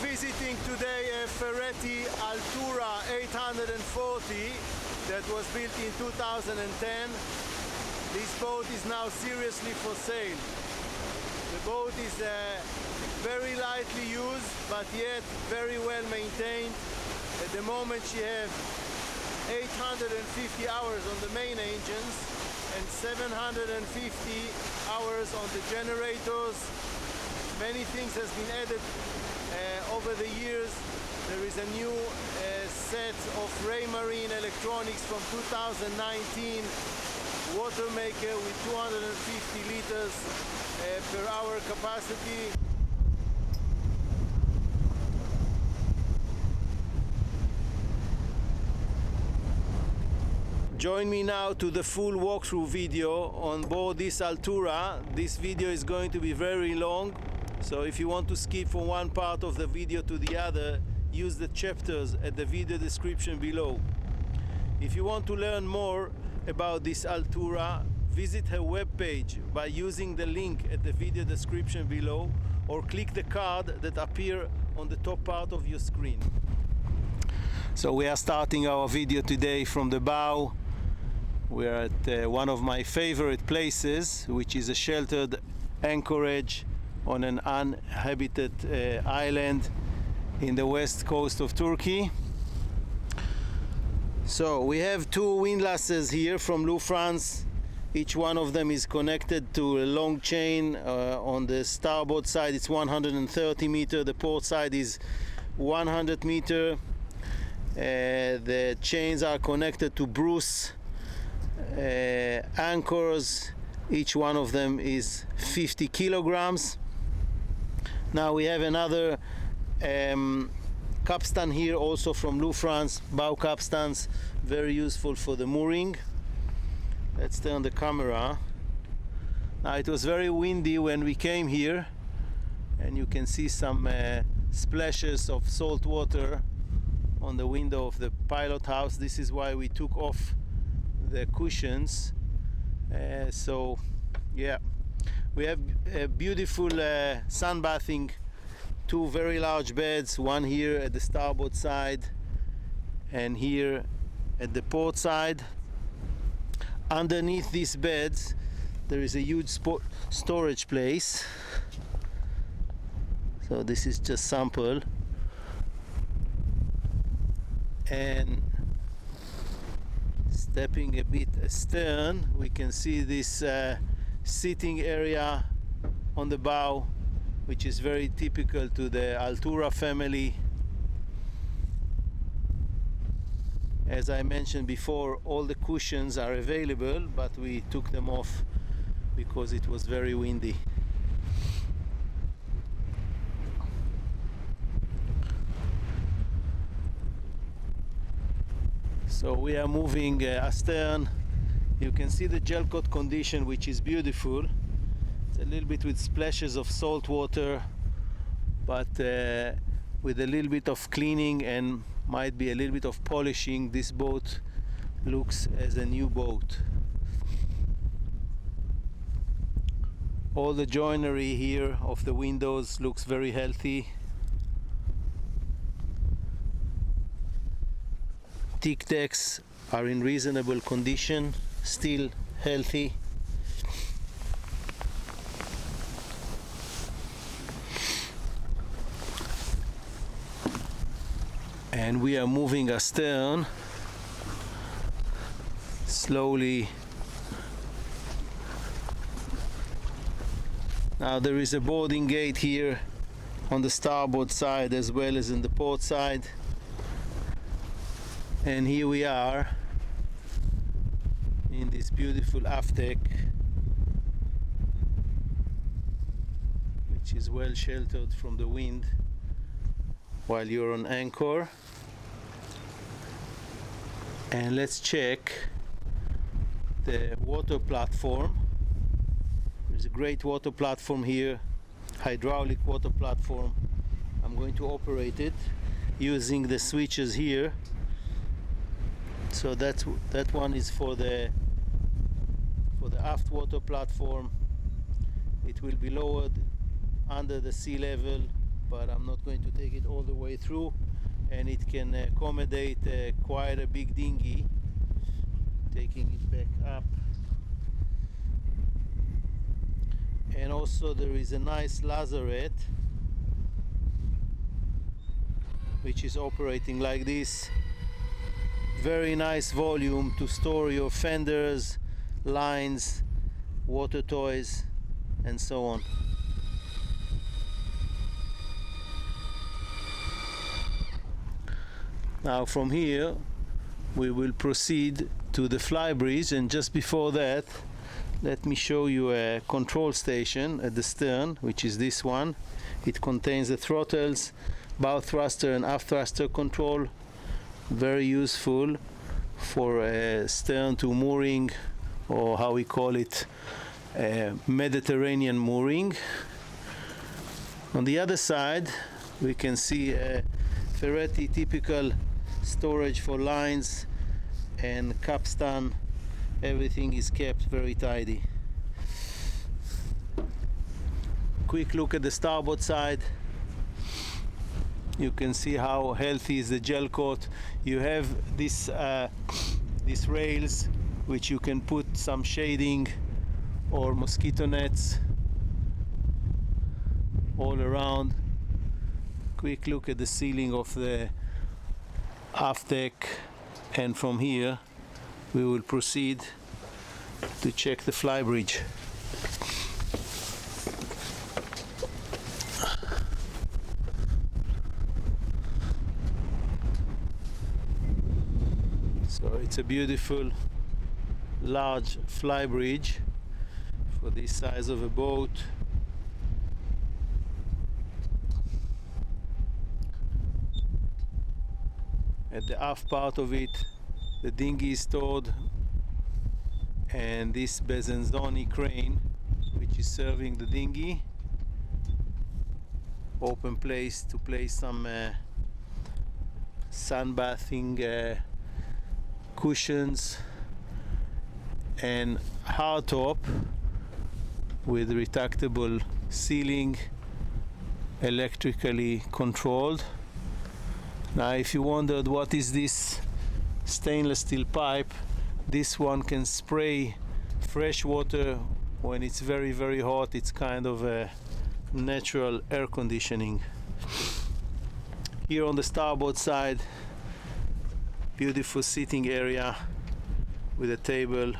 visiting today a Ferretti Altura 840 that was built in 2010. This boat is now seriously for sale. The boat is very lightly used but yet very well maintained. At the moment she has 850 hours on the main engines and 750 hours on the generators. Many things has been added over the years. There is a new set of Raymarine electronics from 2019, water maker with 250 liters per hour capacity. Join me now to the full walkthrough video on board this Altura. This video is going to be very long, so if you want to skip from one part of the video to the other, use the chapters at the video description below. If you want to learn more about this Altura, visit her webpage by using the link at the video description below, or click the card that appears on the top part of your screen. So we are starting our video today from the bow. We are at one of my favorite places, which is a sheltered anchorage on an uninhabited island in the west coast of Turkey. So we have two windlasses here from Lou France. Each one of them is connected to a long chain. On the starboard side it's 130 meter, the port side is 100 meter. The chains are connected to Bruce anchors. Each one of them is 50 kilograms. Now we have another capstan here, also from Lou France, bow capstans, very useful for the mooring. Let's turn the camera. Now it was very windy when we came here, and you can see some splashes of salt water on the window of the pilot house. This is why we took off the cushions. So yeah, we have a beautiful sunbathing, two very large beds, one here at the starboard side and here at the port side. Underneath these beds there is a huge storage place. So this is just sample. And stepping a bit astern, we can see this sitting area on the bow, which is very typical to the Altura family. As I mentioned before, all the cushions are available, but we took them off because it was very windy. So we are moving astern. You can see the gel coat condition, which is beautiful. It's a little bit with splashes of salt water, but with a little bit of cleaning and might be a little bit of polishing, this boat looks as a new boat. All the joinery here of the windows looks very healthy. Teak decks are in reasonable condition, still healthy. And we are moving astern slowly. Now there is a boarding gate here on the starboard side as well as in the port side. And here we are in this beautiful aft deck, which is well sheltered from the wind while you're on anchor. And let's check the water platform. There's a great water platform here, hydraulic water platform. I'm going to operate it using the switches here. So that one is for the aft water platform. It will be lowered under the sea level but I'm not going to take it all the way through, and it can accommodate quite a big dinghy. Taking it back up, and also there is a nice lazarette which is operating like this. Very nice volume to store your fenders, lines, water toys, and so on. Now from here we will proceed to the Flybridge, and just before that let me show you a control station at the stern, which is this one. It contains the throttles, bow thruster and aft thruster control. Very useful for stern to mooring, or how we call it, Mediterranean mooring. On the other side we can see a Ferretti typical storage for lines and capstan. Everything is kept very tidy. Quick look at the starboard side. You can see how healthy is the gel coat. You have this these rails which you can put some shading or mosquito nets all around. Quick look at the ceiling of the aft deck, and from here we will proceed to check the Flybridge. So it's a beautiful large Flybridge for this size of a boat. At the aft part of it, the dinghy is stored, and this Bezenzoni crane, which is serving the dinghy. Open place to place some sunbathing cushions, and hardtop with retractable ceiling, electrically controlled. Now, if you wondered what is this stainless steel pipe, this one can spray fresh water when it's very, very hot. It's kind of a natural air conditioning. Here on the starboard side, beautiful sitting area with a table.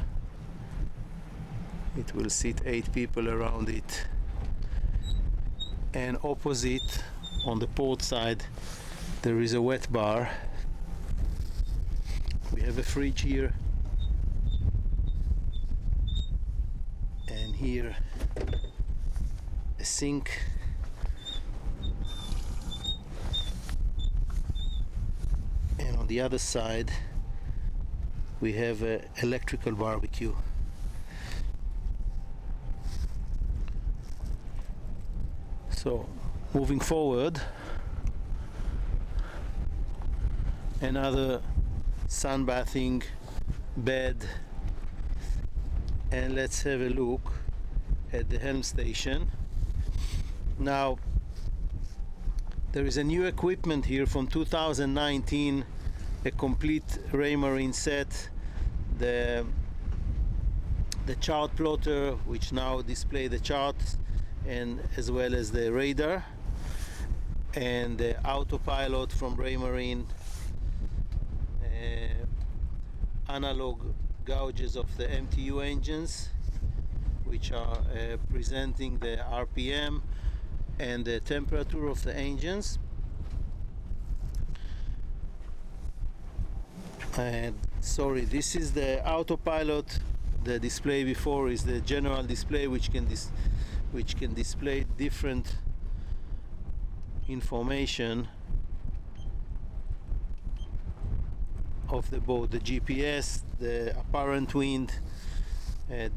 It will sit 8 people around it. And opposite, on the port side, there is a wet bar. We have a fridge here, and here a sink, and on the other side we have an electrical barbecue. So moving forward, another sunbathing bed, and let's have a look at the helm station. Now, there is a new equipment here from 2019, a complete Raymarine set, the chart plotter, which now display the charts, and as well as the radar, and the autopilot from Raymarine, analog gauges of the MTU engines, which are presenting the RPM and the temperature of the engines. And sorry, this is the autopilot. The display before is the general display, which can display different information of the boat, the GPS, the apparent wind,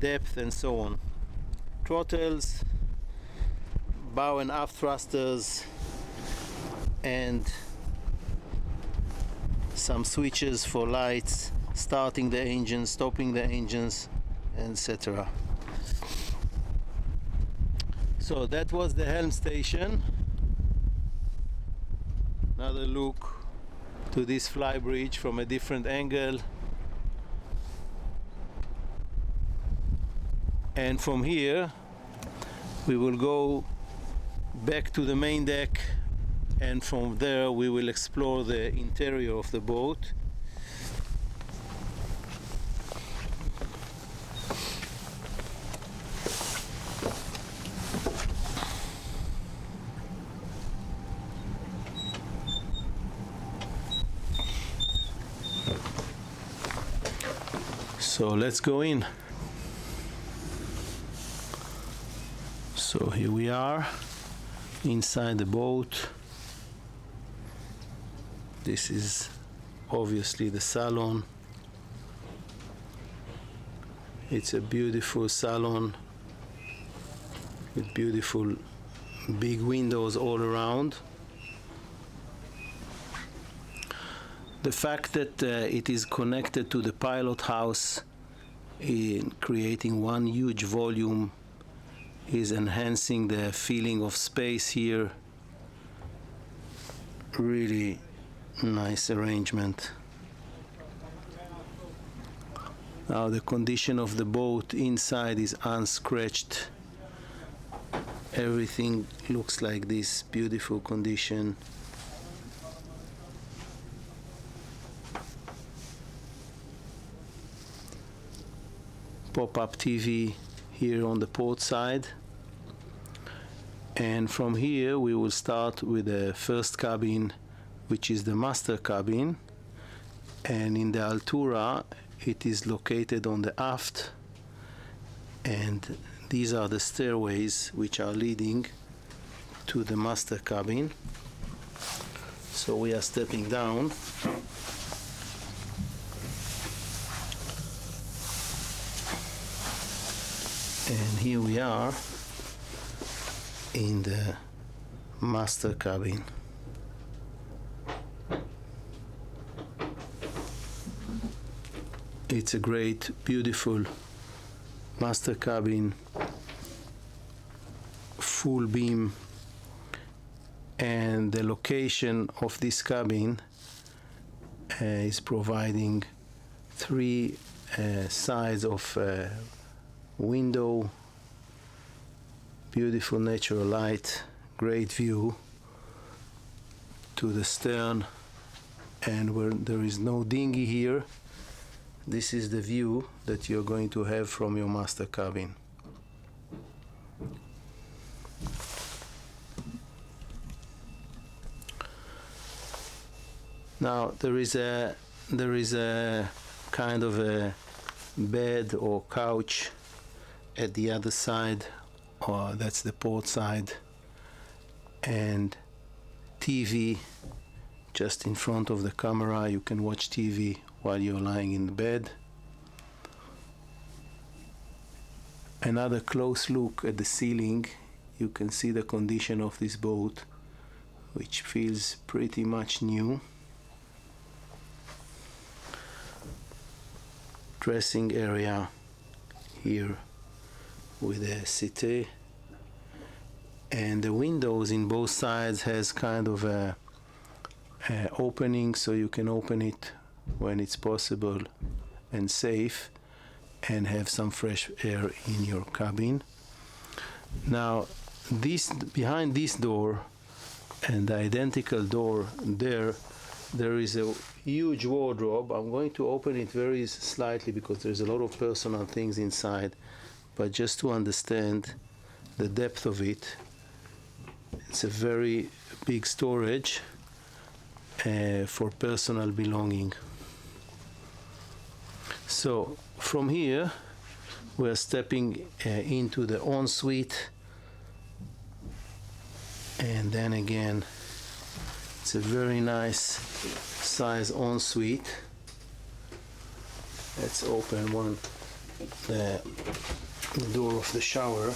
depth, and so on. Throttles, bow and aft thrusters, and some switches for lights, starting the engines, stopping the engines, etc. So that was the helm station. Another look to this Flybridge from a different angle. And from here we will go back to the main deck, and from there we will explore the interior of the boat. So let's go in. So here we are inside the boat. This is obviously the salon. It's a beautiful salon with beautiful big windows all around. The fact that it is connected to the pilot house in creating one huge volume is enhancing the feeling of space here. Really nice arrangement. Now the condition of the boat inside is unscratched. Everything looks like this, beautiful condition. Pop-up TV here on the port side, and from here we will start with the first cabin, which is the master cabin, and in the Altura it is located on the aft, and these are the stairways which are leading to the master cabin. So we are stepping down. And here we are in the master cabin. It's a great, beautiful master cabin, full beam, and the location of this cabin is providing three sides of window, beautiful natural light, great view to the stern, and where there is no dinghy here, this is the view that you're going to have from your master cabin. Now there is a kind of a bed or couch at the other side, or that's the port side, and TV just in front of the camera. You can watch TV while you're lying in the bed. Another close look at the ceiling. You can see the condition of this boat, which feels pretty much new. Dressing area here with a settee, and the windows in both sides has kind of a opening, so you can open it when it's possible and safe, and have some fresh air in your cabin. Now this, behind this door and the identical door there is a huge wardrobe. I'm going to open it very slightly because there's a lot of personal things inside, but just to understand the depth of it, it's a very big storage for personal belonging. So from here we're stepping into the ensuite, and then again it's a very nice size ensuite. Let's open the door of the shower.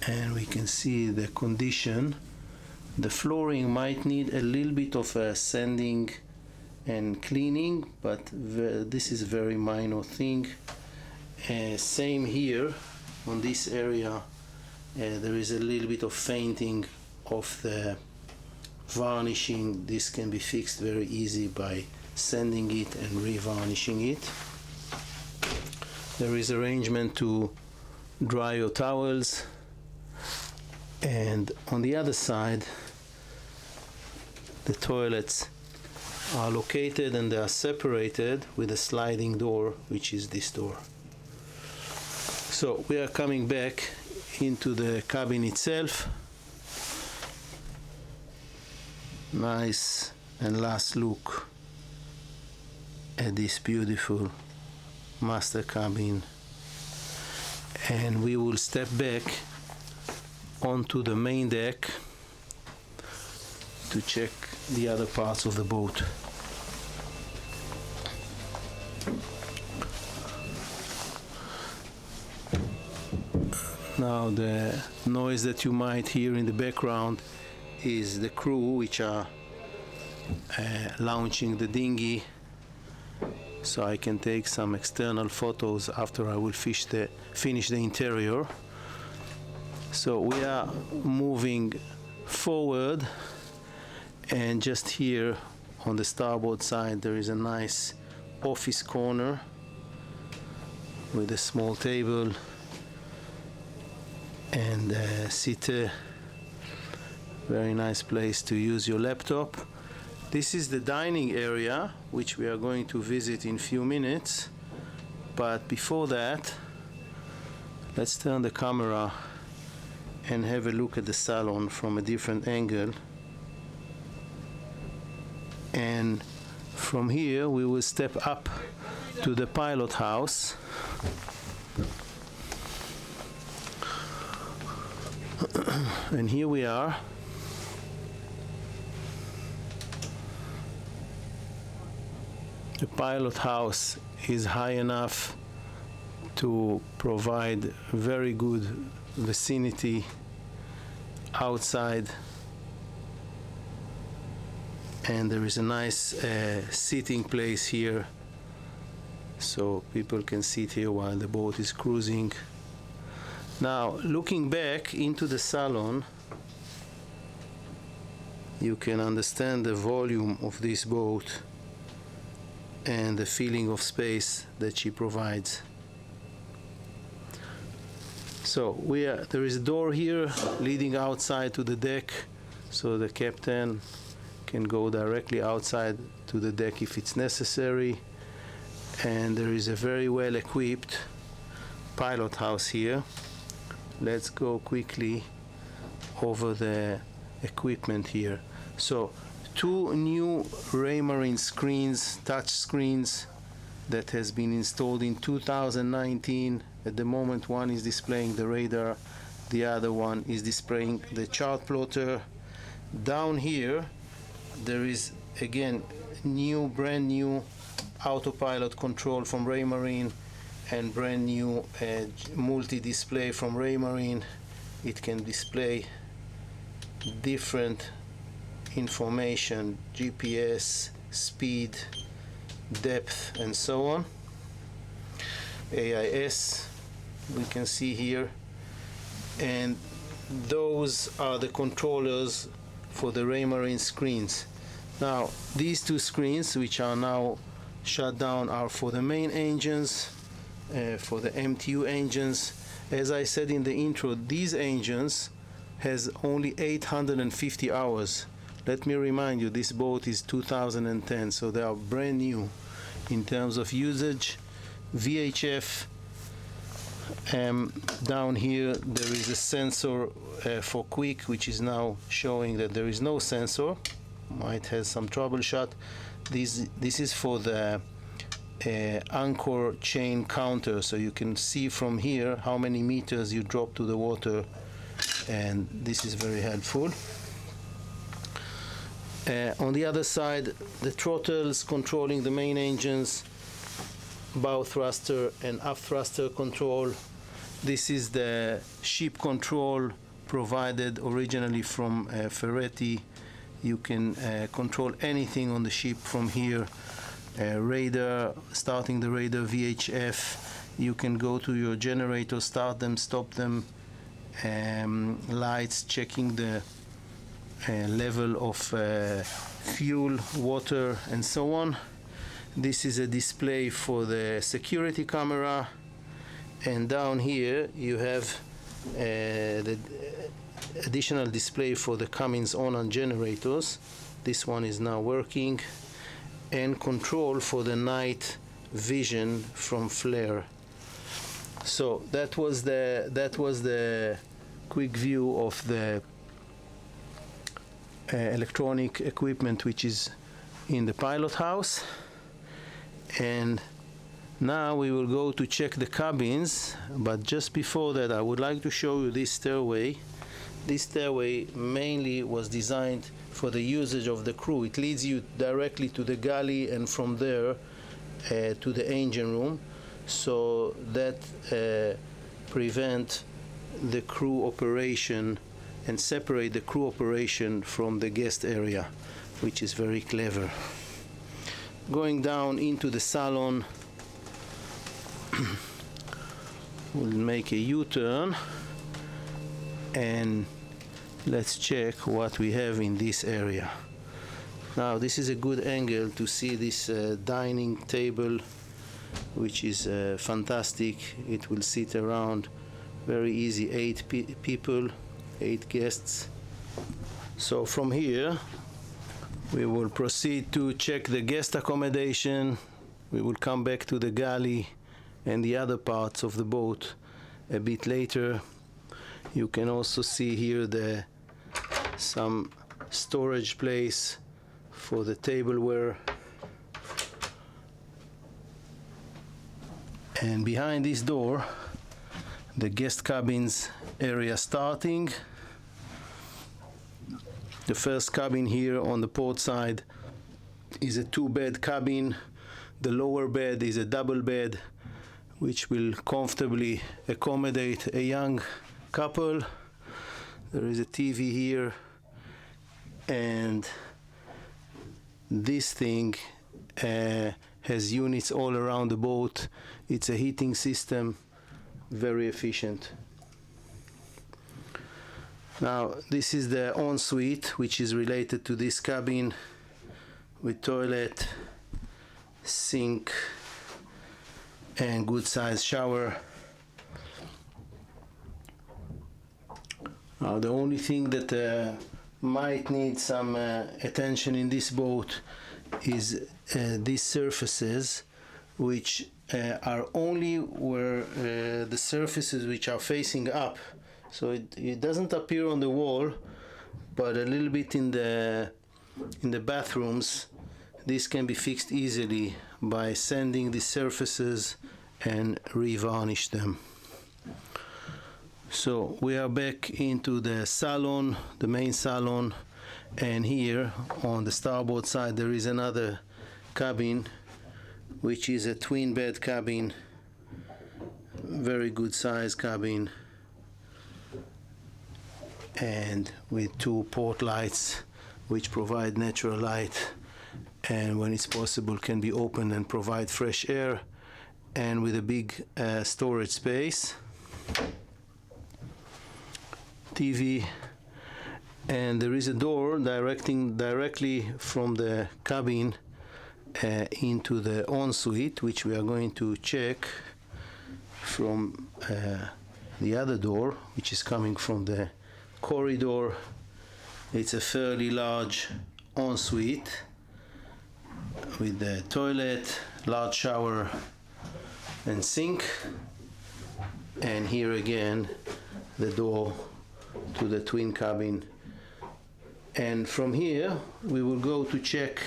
And we can see the condition. The flooring might need a little bit of sanding and cleaning, but this is a very minor thing. Same here on this area, There is a little bit of fainting of the varnishing. This can be fixed very easy by sanding it and re-varnishing it. There is arrangement to dry your towels, and on the other side the toilets are located and they are separated with a sliding door, which is this door. So we are coming back into the cabin itself. Nice and last look at this beautiful master cabin, and we will step back onto the main deck to check the other parts of the boat. Now the noise that you might hear in the background is the crew, which are launching the dinghy, so I can take some external photos after I will finish the interior. So we are moving forward, and just here on the starboard side there is a nice office corner with a small table and a sitter. Very nice place to use your laptop. This is the dining area, which we are going to visit in a few minutes, but before that let's turn the camera and have a look at the salon from a different angle. And from here we will step up to the pilot house. And here we are. The pilot house is high enough to provide very good vicinity outside, and there is a nice sitting place here, so people can sit here while the boat is cruising. Now, looking back into the salon, you can understand the volume of this boat and the feeling of space that she provides. So there is a door here leading outside to the deck, so the captain can go directly outside to the deck if it's necessary. And there is a very well equipped pilot house here. Let's go quickly over the equipment here. So two new Raymarine screens, touch screens, that has been installed in 2019. At the moment, one is displaying the radar, the other one is displaying the chart plotter. Down here there is again brand new autopilot control from Raymarine and brand new multi-display from Raymarine. It can display different information, GPS, speed, depth, and so on. AIS we can see here, and those are the controllers for the Raymarine screens. Now these two screens, which are now shut down, are for the main engines, for the MTU engines. As I said in the intro, these engines has only 850 hours. Let me remind you, this boat is 2010, so they are brand new in terms of usage. VHF, down here there is a sensor for quick, which is now showing that there is no sensor. Might have some troubleshoot. This is for the anchor chain counter, so you can see from here how many meters you drop to the water, and this is very helpful. On the other side, the throttles controlling the main engines, bow thruster and up thruster control. This is the ship control provided originally from Ferretti. You can control anything on the ship from here. Radar, starting the radar, VHF. You can go to your generator, start them, stop them, lights checking the level of fuel, water, and so on. This is a display for the security camera, and down here you have the additional display for the Cummins on generators. This one is now working, and control for the night vision from flare. So that was the quick view of the electronic equipment which is in the pilot house. And now we will go to check the cabins, but just before that I would like to show you this stairway. This stairway mainly was designed for the usage of the crew. It leads you directly to the galley, and from there to the engine room, so that prevent the crew operation and separate the crew operation from the guest area, which is very clever. Going down into the salon, we'll make a U-turn and let's check what we have in this area. Now this is a good angle to see this dining table, which is fantastic. It will sit around very easy 8 people, 8 guests. So from here we will proceed to check the guest accommodation. We will come back to the galley and the other parts of the boat a bit later. You can also see here some storage place for the tableware. And behind this door, the guest cabins area starting. The first cabin here on the port side is a 2-bed cabin. The lower bed is a double bed, which will comfortably accommodate a young couple. There is a TV here, and this thing has units all around the boat. It's a heating system, very efficient. Now this is the ensuite, which is related to this cabin, with toilet, sink, and good sized shower. Now the only thing that might need some attention in this boat is these surfaces, which are only where the surfaces which are facing up. So it doesn't appear on the wall, but a little bit in the bathrooms. This can be fixed easily by sanding the surfaces and re-varnish them. So we are back into the salon, the main salon, and here on the starboard side there is another cabin, which is a twin bed cabin, very good size cabin, and with 2 port lights which provide natural light, and when it's possible can be opened and provide fresh air, and with a big storage space, TV, and there is a door directing directly from the cabin into the ensuite, which we are going to check from the other door, which is coming from the corridor. It's a fairly large ensuite with the toilet, large shower, and sink, and here again the door to the twin cabin. And from here we will go to check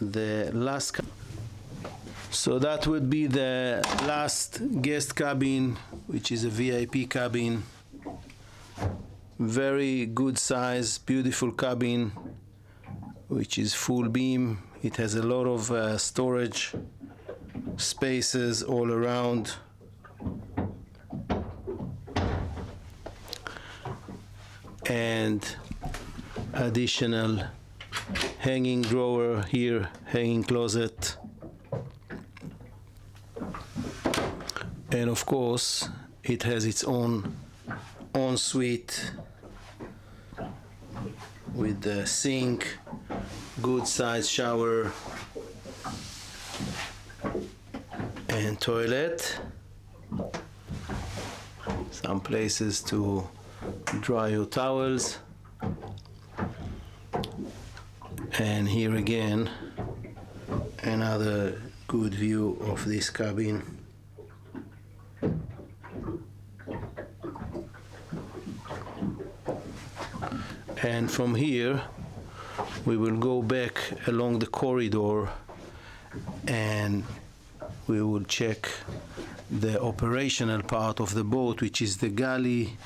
the last cabin. So that would be the last guest cabin, which is a VIP cabin. Very good size, beautiful cabin, which is full beam. It has a lot of storage spaces all around. And additional hanging drawer here, hanging closet, and of course it has its own ensuite with the sink, good size shower and toilet, some places to dry your towels, and here again another good view of this cabin. And from here we will go back along the corridor and we will check the operational part of the boat, which is the galley,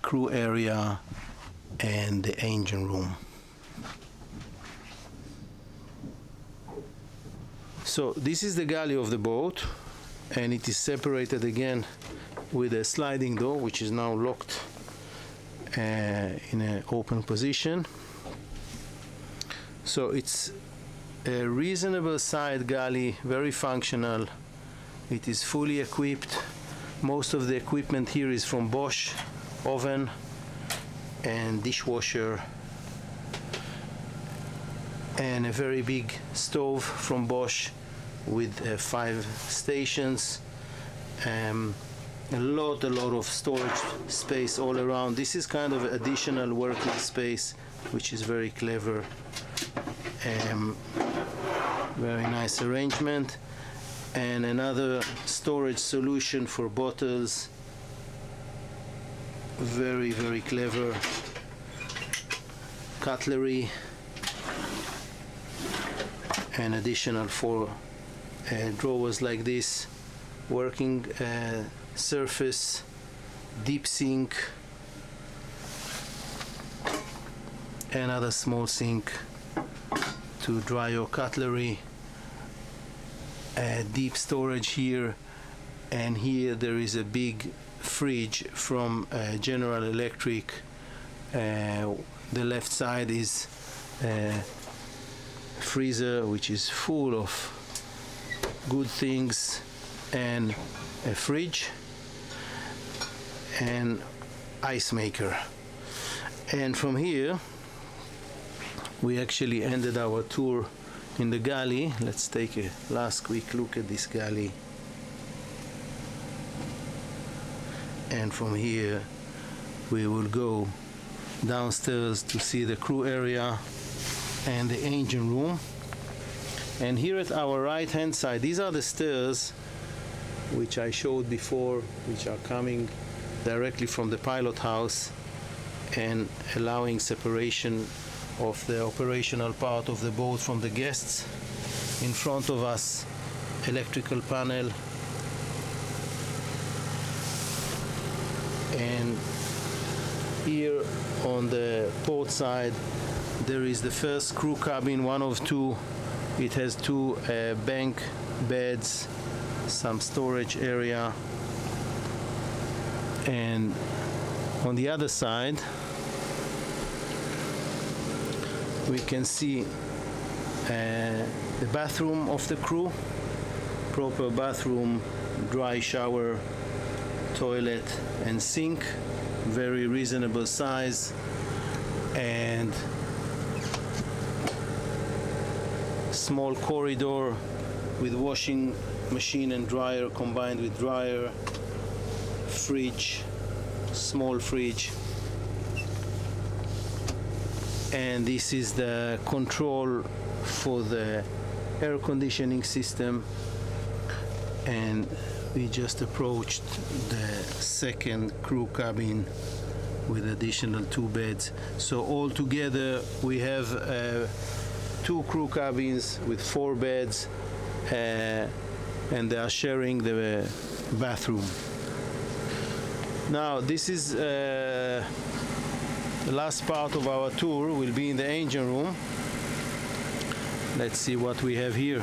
crew area and the engine room. So this is the galley of the boat, and it is separated again with a sliding door, which is now locked in an open position. So it's a reasonable sized galley, very functional. It is fully equipped. Most of the equipment here is from Bosch, oven and dishwasher, and a very big stove from Bosch with 5 stations. A lot of storage space all around. This is kind of additional working space, which is very clever. Very nice arrangement. And another storage solution for bottles. Very clever. Cutlery. And additional 4 drawers like this. Working surface, deep sink, another small sink to dry your cutlery, deep storage here, and here there is a big fridge from General Electric. The left side is freezer, which is full of good things, and a fridge and ice maker. And from here we actually ended our tour in the galley. Let's take a last quick look at this galley. And from here we will go downstairs to see the crew area and the engine room. And here at our right hand side, these are the stairs which I showed before, which are coming directly from the pilot house and allowing separation of the operational part of the boat from the guests. In front of us, electrical panel, and here on the port side there is the first crew cabin, one of 2. It has 2 bank beds, some storage area, and on the other side we can see the bathroom of the crew, proper bathroom, dry shower, toilet and sink, very reasonable size, and small corridor with washing machine and dryer combined with dryer, fridge, small fridge, and this is the control for the air conditioning system. And we just approached the second crew cabin with additional 2 beds. So all together we have 2 crew cabins with 4 beds, and they are sharing the bathroom. Now this is the last part of our tour, will be in the engine room. Let's see what we have here.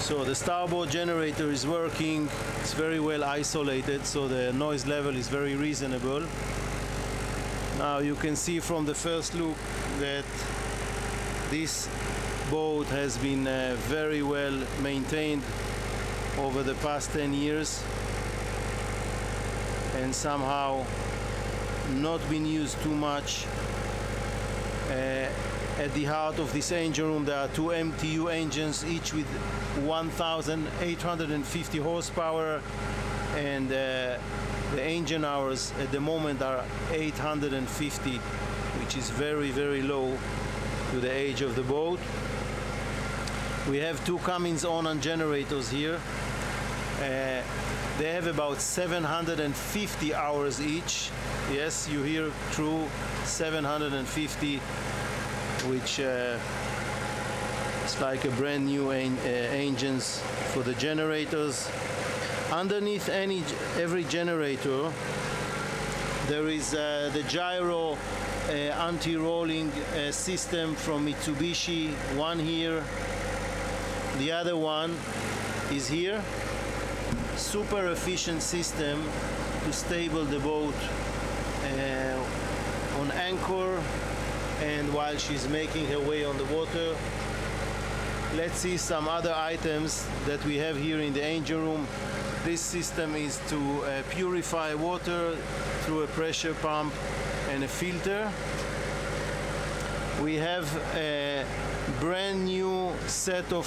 So the starboard generator is working. It's very well isolated, so the noise level is very reasonable. Now you can see from the first look that this boat has been very well maintained over the past 10 years and somehow not been used too much. At the heart of this engine room there are two MTU engines, each with 1,850 horsepower, and the engine hours at the moment are 850, which is very, very low to the age of the boat. We have two Cummins on generators here. They have about 750 hours each. Yes, you hear true, 750, which it's like a brand new engines for the generators. Underneath every generator there is the gyro anti-rolling system from Mitsubishi, one here, the other one is here. Super efficient system to stable the boat on anchor and while she's making her way on the water. Let's see some other items that we have here in the engine room. This system is to purify water through a pressure pump and a filter. We have a brand new set of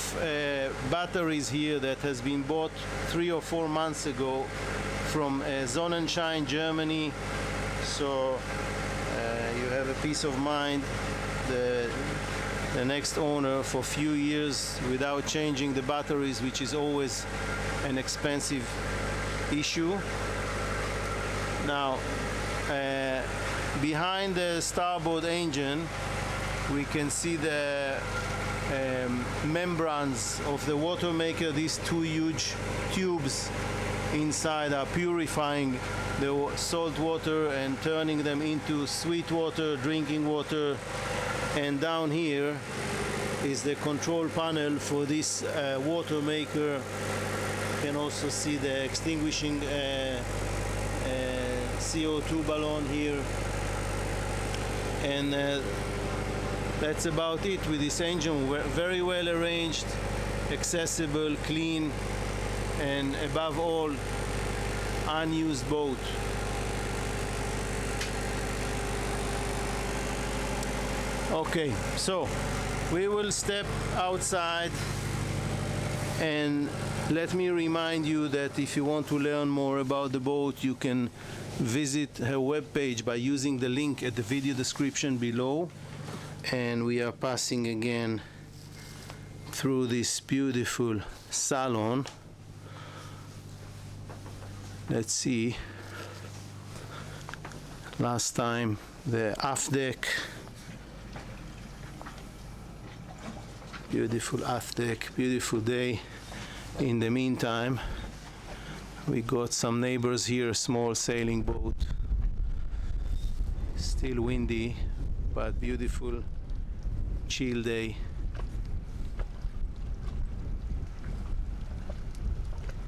batteries here that has been bought 3 or 4 months ago from Sonnenschein, Germany. So you have a peace of mind, the next owner, for a few years without changing the batteries, which is always an expensive issue. Now behind the starboard engine we can see the membranes of the water maker. These two huge tubes inside are purifying the salt water and turning them into sweet water, drinking water. And down here is the control panel for this water maker. You can also see the extinguishing CO2 balloon here. And that's about it with this engine. Very well arranged, accessible, clean, and above all, unused boat. Okay, so we will step outside, and let me remind you that if you want to learn more about the boat, you can visit her webpage by using the link at the video description below. And we are passing again through this beautiful salon. Let's see, last time the aft deck, beautiful aft deck, beautiful day. In the meantime, we got some neighbors here, small sailing boat, still windy but beautiful chill day.